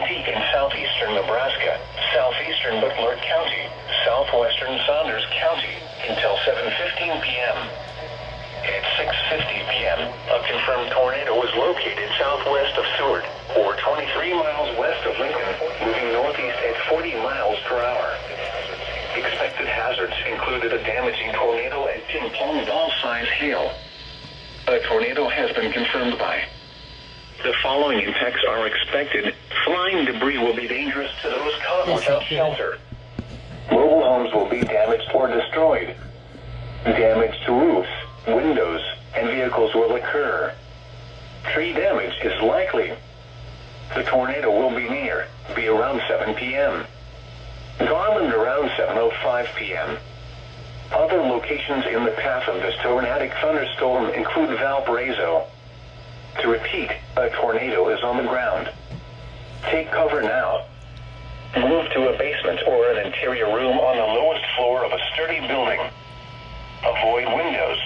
County in southeastern Nebraska, southeastern Butler County, southwestern Saunders County until 7:15 p.m. At 6:50 p.m., a confirmed tornado was located southwest of Seward, or 23 miles west of Lincoln, moving northeast at 40 miles per hour. Expected hazards included a damaging tornado and ping-pong ball-size hail. A tornado has been confirmed by. The following impacts are expected. Flying debris will be dangerous to those caught without shelter. Mobile homes will be damaged or destroyed. Damage to roofs, windows, and vehicles will occur. Tree damage is likely. The tornado will be around 7 p.m. Garland around 7:05 p.m. Other locations in the path of this tornadic thunderstorm include Valparaiso. To repeat, a tornado is on the ground. Take cover now. Move to a basement or an interior room on the lowest floor of a sturdy building. Avoid windows.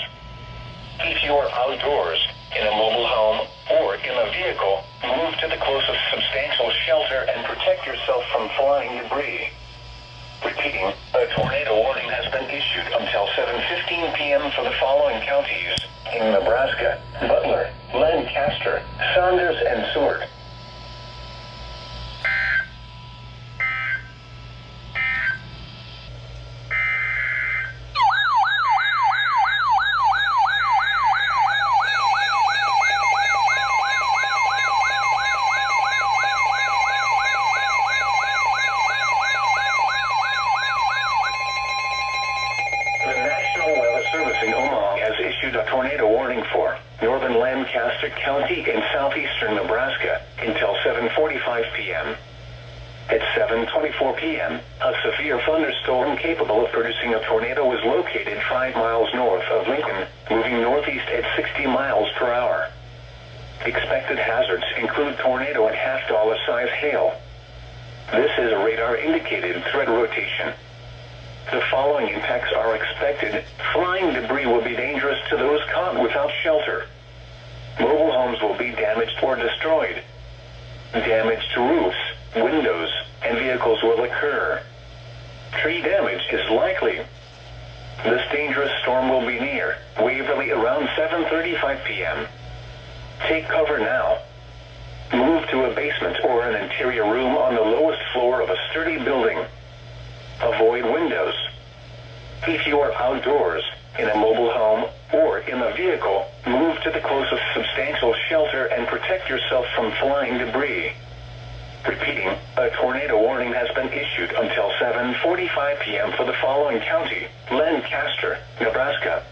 If you are outdoors, in a mobile home, or in a vehicle, move to the closest substantial shelter and protect yourself from flying debris. Repeating, a tornado warning has been issued until 7:15 p.m. for the following counties in Nebraska: Butler, Lancaster, Saunders, and Seward. A tornado warning for northern Lancaster County in southeastern Nebraska until 7:45 p.m. At 7:24 p.m., a severe thunderstorm capable of producing a tornado was located 5 miles north of Lincoln, moving northeast at 60 miles per hour. Expected hazards include tornado and half-dollar size hail. This is a radar-indicated threat rotation. The following impacts are expected. Flying debris will be dangerous to those caught without shelter. Mobile homes will be damaged or destroyed. Damage to roofs, windows, and vehicles will occur. Tree damage is likely. This dangerous storm will be near Waverly around 7:35 p.m. Take cover now. Move to a basement or an interior room on the lowest floor of a sturdy building. Avoid windows. If you are outdoors, in a mobile home, or in a vehicle, move to the closest substantial shelter and protect yourself from flying debris. Repeating, a tornado warning has been issued until 7:45 p.m. for the following county: Lancaster, Nebraska.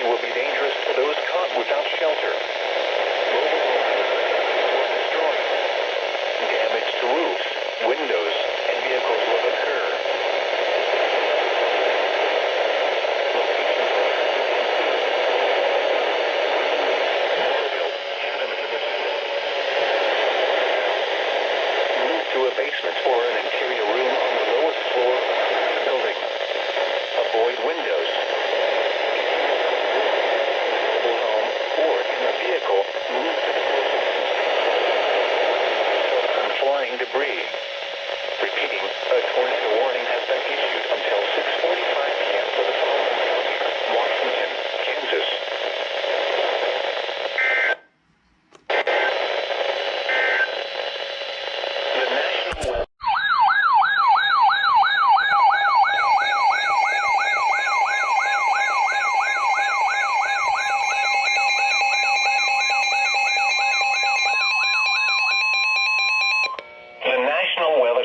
Will be dangerous to those caught without shelter. Destroyed. Damage to roofs, windows, and vehicles will occur. Move to a basement or an interior room on the lowest floor of the building. Avoid windows. Vehicle, move to the flying debris. Repeating, a tornado warning has been issued until 6:45 p.m. for the following counties: Washington, Kansas. The National Weather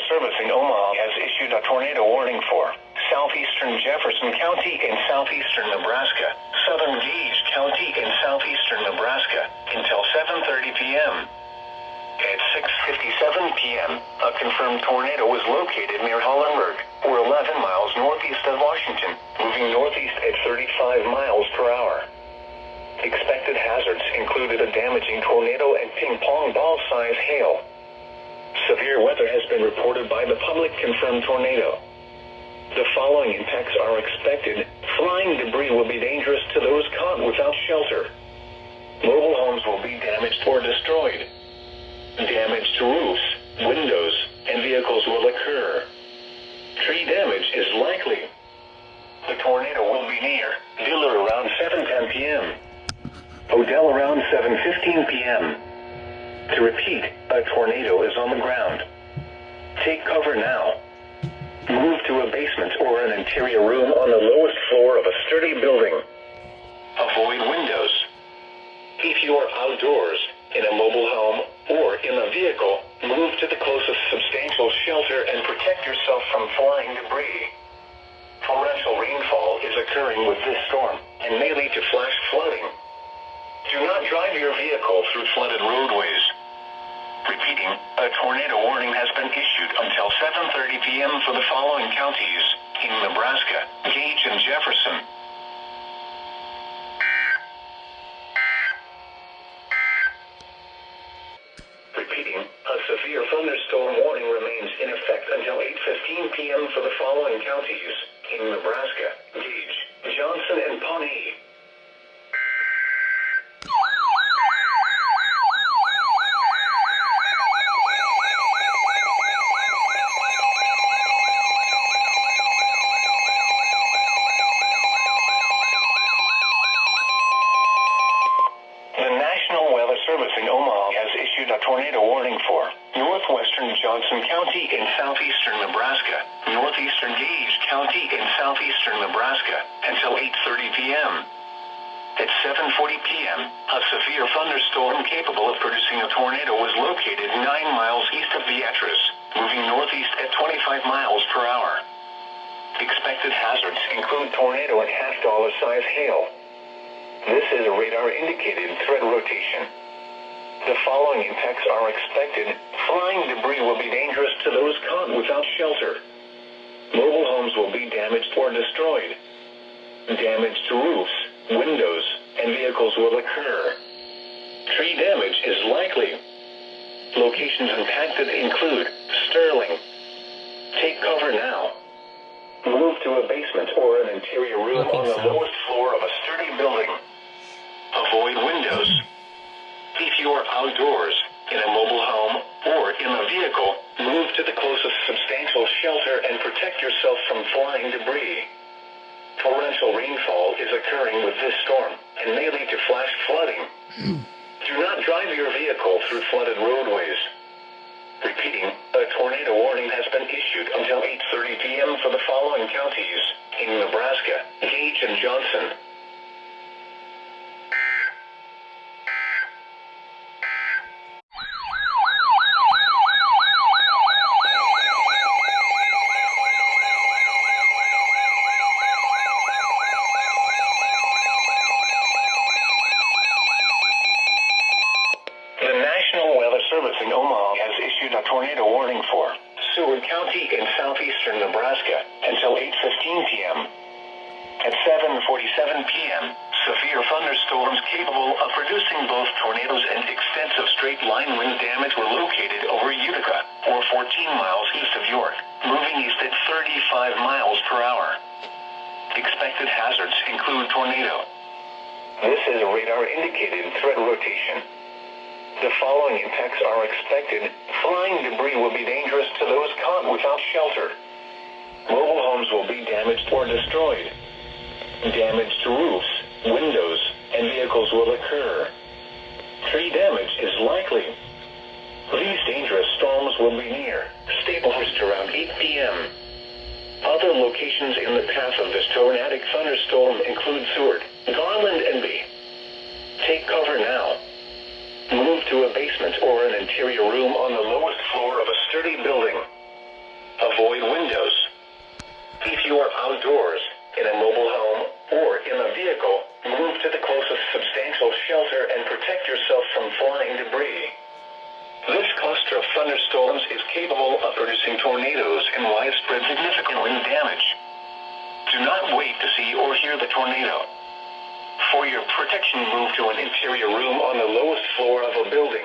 Servicing Omaha has issued a tornado warning for southeastern Jefferson County and southeastern Nebraska, southern Gage County and southeastern Nebraska, until 7:30 p.m. At 6:57 p.m., a confirmed tornado was located near Hollenberg, or 11 miles northeast of Washington, moving northeast at 35 miles per hour. Expected hazards included a damaging tornado and ping-pong ball-size hail. Severe weather has been reported by the public confirmed tornado. The following impacts are expected. Flying debris will be dangerous to those caught without shelter. Mobile homes will be damaged or destroyed. Damage to roofs, windows, and vehicles will occur. Tree damage is likely. The tornado will be near Dillard around 7:10 p.m. Odell around 7:15 p.m. To repeat, a tornado is on the ground. Take cover now. Move to a basement or an interior room on the lowest floor of a sturdy building. Avoid windows. If you are outdoors, in a mobile home, or in a vehicle, move to the closest substantial shelter and protect yourself from flying debris. Torrential rainfall is occurring with this storm and may lead to flash flooding. Do not drive your vehicle through flooded roadways. Repeating, a tornado warning has been issued until 7:30 p.m. for the following counties in Nebraska, Gage and Jefferson. Repeating, a severe thunderstorm warning remains in effect until 8:15 p.m. for the following counties in Nebraska, Gage, Johnson, and Pawnee. Servicing Omaha has issued a tornado warning for northwestern Johnson County in southeastern Nebraska, northeastern Gage County in southeastern Nebraska, until 8:30 p.m. At 7:40 p.m., a severe thunderstorm capable of producing a tornado was located 9 miles east of Beatrice, moving northeast at 25 miles per hour. Expected hazards include tornado and half-dollar size hail. This is a radar-indicated threat rotation. The following impacts are expected. Flying debris will be dangerous to those caught without shelter. Mobile homes will be damaged or destroyed. Damage to roofs, windows, and vehicles will occur. Tree damage is likely. Locations impacted include Sterling. Take cover now. Move to a basement or an interior room on the lowest floor of a sturdy building. Avoid windows. If you are outdoors, in a mobile home, or in a vehicle, move to the closest substantial shelter and protect yourself from flying debris. Torrential rainfall is occurring with this storm and may lead to flash flooding. Do not drive your vehicle through flooded roadways. Repeating, a tornado warning has been issued until 8:30 p.m. for the following counties in Nebraska, Gage and Johnson. Servicing Omaha has issued a tornado warning for Seward County in southeastern Nebraska until 8:15 p.m. At 7:47 p.m., severe thunderstorms capable of producing both tornadoes and extensive straight-line wind damage were located over Utica, or 14 miles east of York, moving east at 35 miles per hour. Expected hazards include tornado. This is a radar-indicated threat rotation. The following impacts are expected. Flying debris will be dangerous to those caught without shelter. Mobile homes will be damaged or destroyed. Damage to roofs, windows, and vehicles will occur. Tree damage is likely. These dangerous storms will be near Staplehurst around 8 p.m. Other locations in the path of this tornadic thunderstorm include Seward, Garland, and B. Take cover now. Move to a basement or an interior room on the lowest floor of a sturdy building. Avoid windows. If you are outdoors, in a mobile home, or in a vehicle, move to the closest substantial shelter and protect yourself from flying debris. This cluster of thunderstorms is capable of producing tornadoes and widespread significant wind damage. Do not wait to see or hear the tornado. For your protection, move to an interior room on the lowest floor of a building.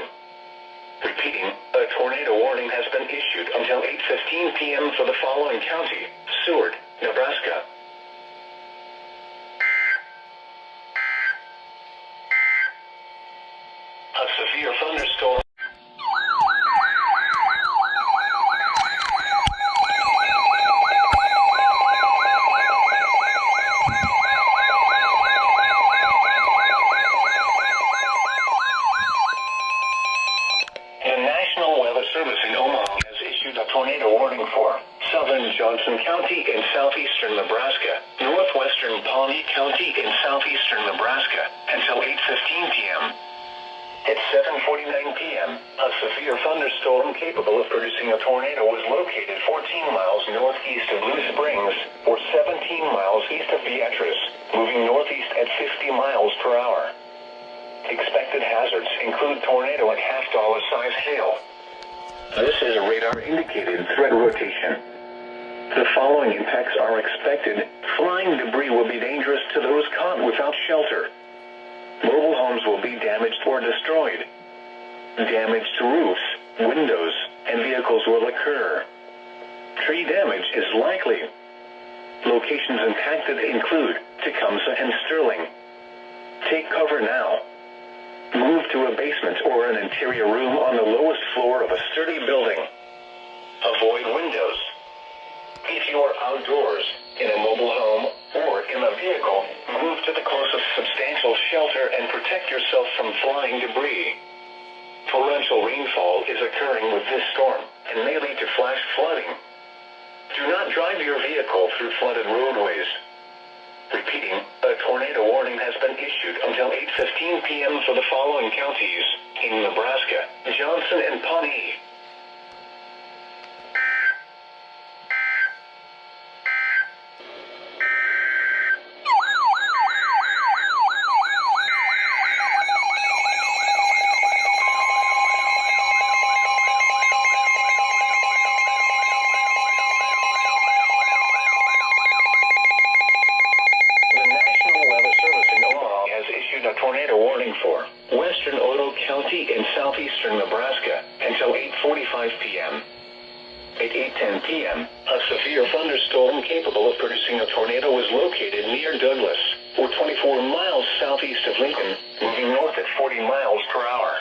Repeating, a tornado warning has been issued until 8:15 p.m. for the following county: Seward, Nebraska. A severe thunderstorm. The National Weather Service in Omaha has issued a tornado warning for southern Johnson County in southeastern Nebraska, northwestern Pawnee County in southeastern Nebraska, until 8:15 p.m. At 7:49 p.m., a severe thunderstorm capable of producing a tornado was located 14 miles northeast of Blue Springs, or 17 miles east of Beatrice, moving northeast at 50 miles per hour. Expected hazards include tornado and half-dollar size hail. This is a radar-indicated threat rotation. The following impacts are expected. Flying debris will be dangerous to those caught without shelter. Mobile homes will be damaged or destroyed. Damage to roofs, windows, and vehicles will occur. Tree damage is likely. Locations impacted include Tecumseh and Sterling. Take cover now. Move to a basement or an interior room on the lowest floor of a sturdy building. Avoid windows. If you are outdoors, in a mobile home, or in a vehicle, move to the closest substantial shelter and protect yourself from flying debris. Torrential rainfall is occurring with this storm and may lead to flash flooding. Do not drive your vehicle through flooded roadways. Repeating, a tornado warning has been issued until 8:15 p.m. for the following counties in Nebraska: Johnson and Pawnee. A tornado warning for western Otoe County in southeastern Nebraska until 8:45 p.m. At 8:10 p.m., a severe thunderstorm capable of producing a tornado was located near Douglas, or 24 miles southeast of Lincoln, moving north at 40 miles per hour.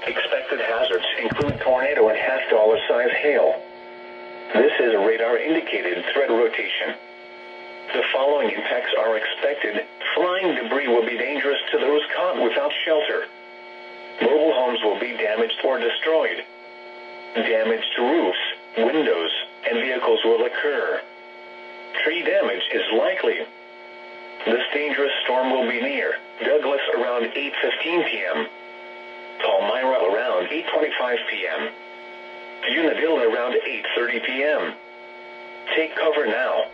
Expected hazards include tornado and half-dollar size hail. This is a radar-indicated threat rotation. The following impacts are expected. Flying debris will be dangerous to those caught without shelter. Mobile homes will be damaged or destroyed. Damage to roofs, windows, and vehicles will occur. Tree damage is likely. This dangerous storm will be near Douglas around 8:15 p.m. Palmyra around 8:25 p.m. Unadilla around 8:30 p.m. Take cover now.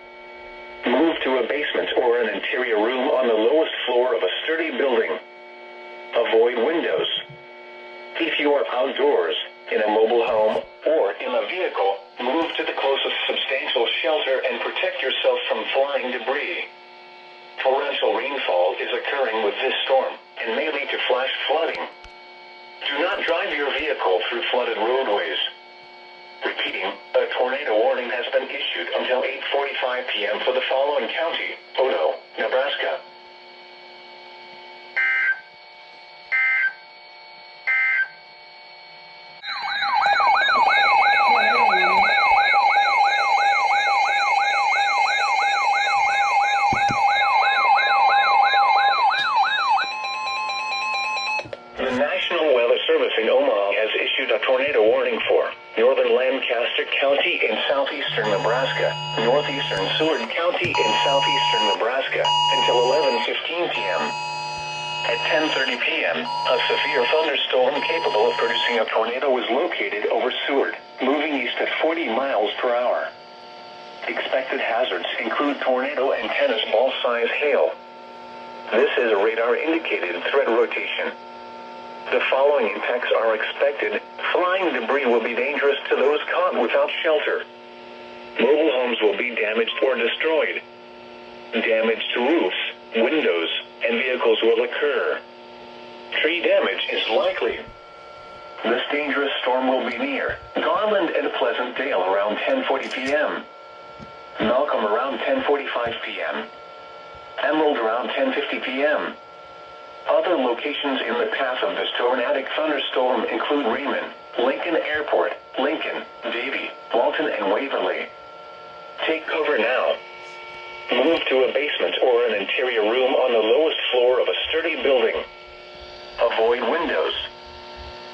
Move to a basement or an interior room on the lowest floor of a sturdy building. Avoid windows. If you are outdoors, in a mobile home, or in a vehicle, move to the closest substantial shelter and protect yourself from flying debris. Torrential rainfall is occurring with this storm and may lead to flash flooding. Do not drive your vehicle through flooded roadways. Repeating, a tornado warning has been issued until 8:45 p.m. for the following county: Otoe, Nebraska. The National Weather Service in Omaha has issued a tornado warning for northern Lancaster County in southeastern Nebraska, northeastern Seward County in southeastern Nebraska, until 11:15 p.m. At 10:30 p.m., a severe thunderstorm capable of producing a tornado was located over Seward, moving east at 40 miles per hour. Expected hazards include tornado and tennis ball-size hail. This is a radar-indicated threat rotation. The following impacts are expected. Flying debris will be dangerous to those caught without shelter. Mobile homes will be damaged or destroyed. Damage to roofs, windows, and vehicles will occur. Tree damage is likely. This dangerous storm will be near Garland and Pleasantdale around 10:40 p.m. Malcolm around 10:45 p.m. Emerald around 10:50 p.m. Other locations in the path of this tornadic thunderstorm include Raymond, Lincoln Airport, Lincoln, Davie, Walton, and Waverly. Take cover now. Move to a basement or an interior room on the lowest floor of a sturdy building. Avoid windows.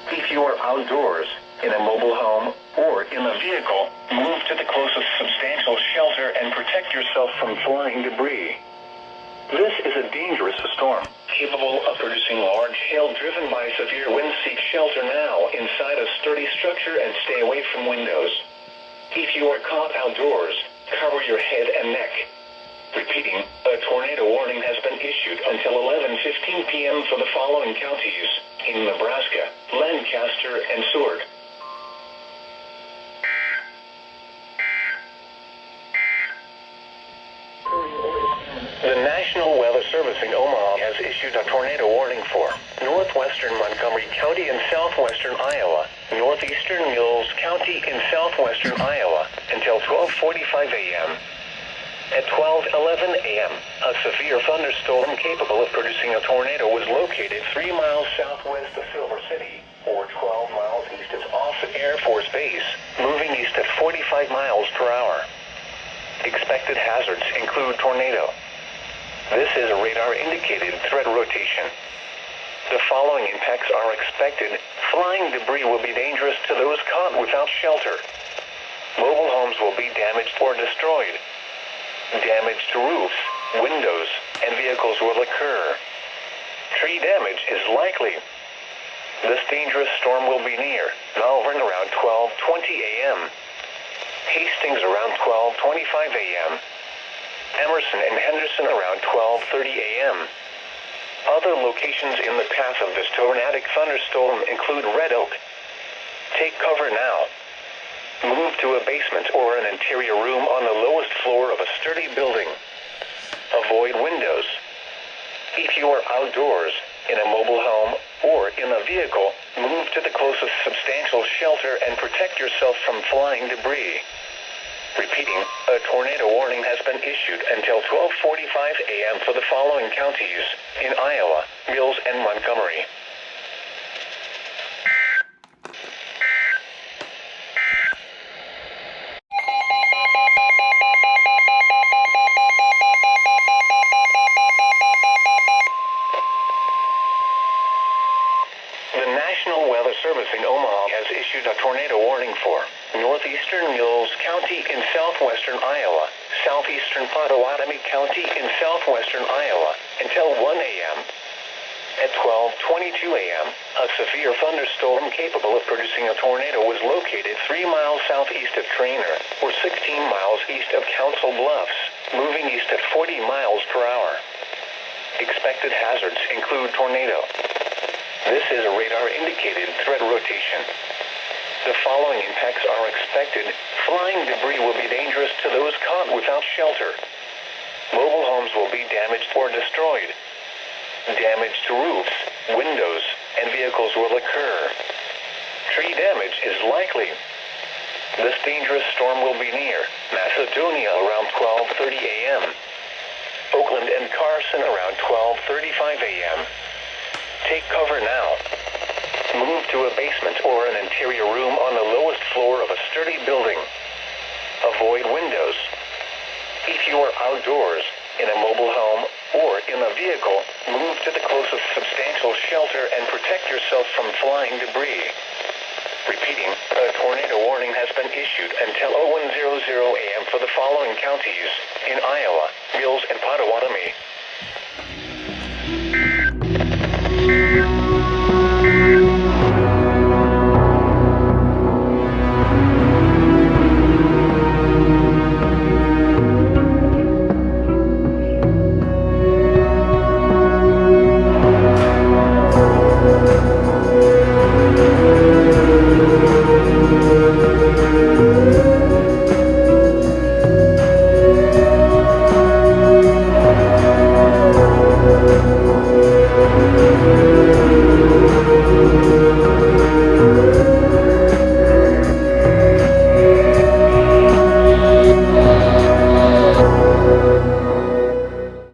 If you are outdoors, in a mobile home, or in a vehicle, move to the closest substantial shelter and protect yourself from flying debris. This is a dangerous storm, capable of producing large hail driven by severe winds. Seek shelter now inside a sturdy structure and stay away from windows. If you are caught outdoors, cover your head and neck. Repeating, a tornado warning has been issued until 11:15 p.m. for the following counties in Nebraska, Lancaster, and Seward. The National Weather Service in Omaha has issued a tornado warning for northwestern Montgomery County in southwestern Iowa, northeastern Mills County in southwestern Iowa until 12:45 a.m. At 12:11 a.m., a severe thunderstorm capable of producing a tornado was located 3 miles southwest of Silver City, or 12 miles east of Offutt Air Force Base, moving east at 45 miles per hour. Expected hazards include tornado. This is a radar-indicated threat rotation. The following impacts are expected. Flying debris will be dangerous to those caught without shelter. Mobile homes will be damaged or destroyed. Damage to roofs, windows, and vehicles will occur. Tree damage is likely. This dangerous storm will be near Malvern around 12:20 a.m. Hastings around 12:25 a.m. Emerson and Henderson around 12:30 a.m. Other locations in the path of this tornadic thunderstorm include Red Oak. Take cover now. Move to a basement or an interior room on the lowest floor of a sturdy building. Avoid windows. If you are outdoors, in a mobile home, or in a vehicle, move to the closest substantial shelter and protect yourself from flying debris. Repeating, a tornado warning has been issued until 12:45 a.m. for the following counties in Iowa, Mills, and Montgomery. The National Weather Service in Omaha has issued a tornado warning for northeastern Mills County in southwestern Iowa, southeastern Pottawatomie County in southwestern Iowa until 1 a.m. At 12:22 a.m., a severe thunderstorm capable of producing a tornado was located 3 miles southeast of Trainer, or 16 miles east of Council Bluffs, moving east at 40 miles per hour. Expected hazards include tornado. This is a radar-indicated threat rotation. The following impacts are expected. Flying debris will be dangerous to those caught without shelter. Mobile homes will be damaged or destroyed. Damage to roofs, windows, and vehicles will occur. Tree damage is likely. This dangerous storm will be near Macedonia around 12:30 a.m. Oakland and Carson around 12:35 a.m. Take cover now. Move to a basement or an interior room on the lowest floor of a sturdy building. Avoid windows. If you are outdoors, in a mobile home, or in a vehicle, move to the closest substantial shelter and protect yourself from flying debris. Repeating, a tornado warning has been issued until 01:00 a.m. for the following counties in Iowa, Mills, and Pottawatomie.